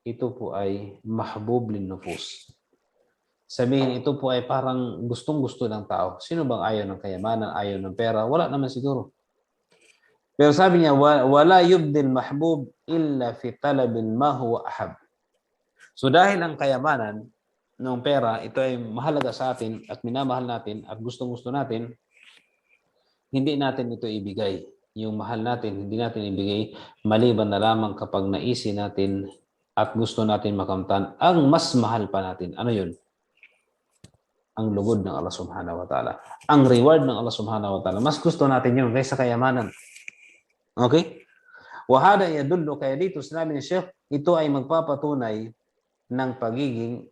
ito po ay mahbub lin-nufus. Sabihin, ito po ay parang gustong-gusto ng tao. Sino bang ayaw ng kayamanan, ayaw ng pera? Wala naman siguro. Pero sabi niya, wala yubdil mahbub illa fi talabin ma huwa ahab. So dahil ang kayamanan ng pera, ito ay mahalaga sa atin at minamahal natin at gustong-gusto natin, hindi natin ito ibigay. Yung mahal natin, hindi natin ibigay maliban na lamang kapag naisi natin at gusto natin makamtan ang mas mahal pa natin. Ano yun? Ang lugod ng Allah subhanahu wa ta'ala. Ang reward ng Allah subhanahu wa ta'ala. Mas gusto natin yun kaysa kayamanan. Okay? Wahada yadullo, kaya dito sinabi ni Sheikh, ito ay magpapatunay ng pagiging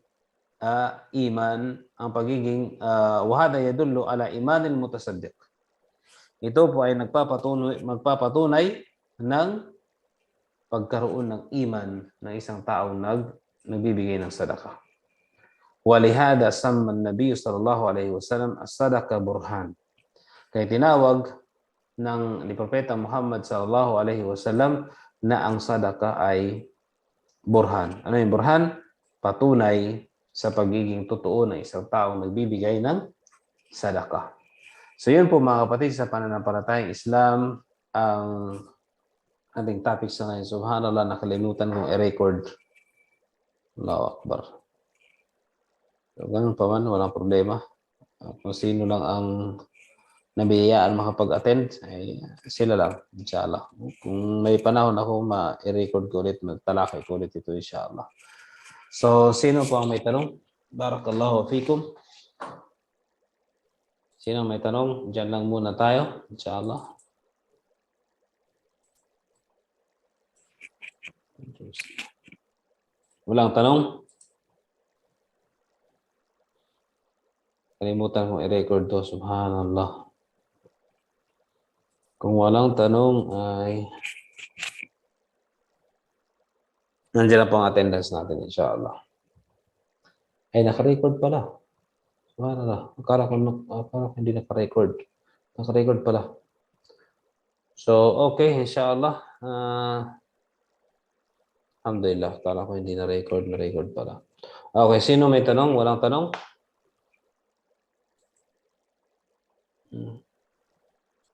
iman, ang pagiging wahada yadullo ala imanil mutasaddiq. Ito po ay magpapatunay ng pagkaroon ng iman ng isang taong nagbibigay ng sadaqah. Walihada samma an-nabiy sallallahu alaihi wasallam as-sadaqa burhan. Kaya tinawag ni Propeta Muhammad sallallahu alaihi wasallam na ang sadaqah ay burhan. Ano yung burhan? Patunay sa pagiging totoo ng isang taong nagbibigay ng sadaqah. So yun po, mga kapatid, sa pananampalatayang Islam, ang ating topic sa ngayon. Subhanallah, nakalimutan kong i-record. Allahu Akbar. So, ganun pa man, walang problema. Kung sino lang ang nabiyayaan makapag-attend, ay sila lang, inshallah. Kung may panahon ako, ma-record ko ulit, magtalakay ko ulit ito, inshallah. So, sino po ang may tanong? Barakallahu fikum. Sino may tanong? Diyan lang muna tayo, inshallah. Walang tanong? Kalimutan kong i-record to, subhanallah. Kung walang tanong ay nandiyan na po ang attendance natin, inshallah. Ay, naka-record pala. Subhanallah. Akala ko hindi naka-record. Naka-record pala. So, okay, inshallah. Alhamdulillah. Akala ko hindi na-record. Na-record pala. Okay, sino may tanong? Walang tanong?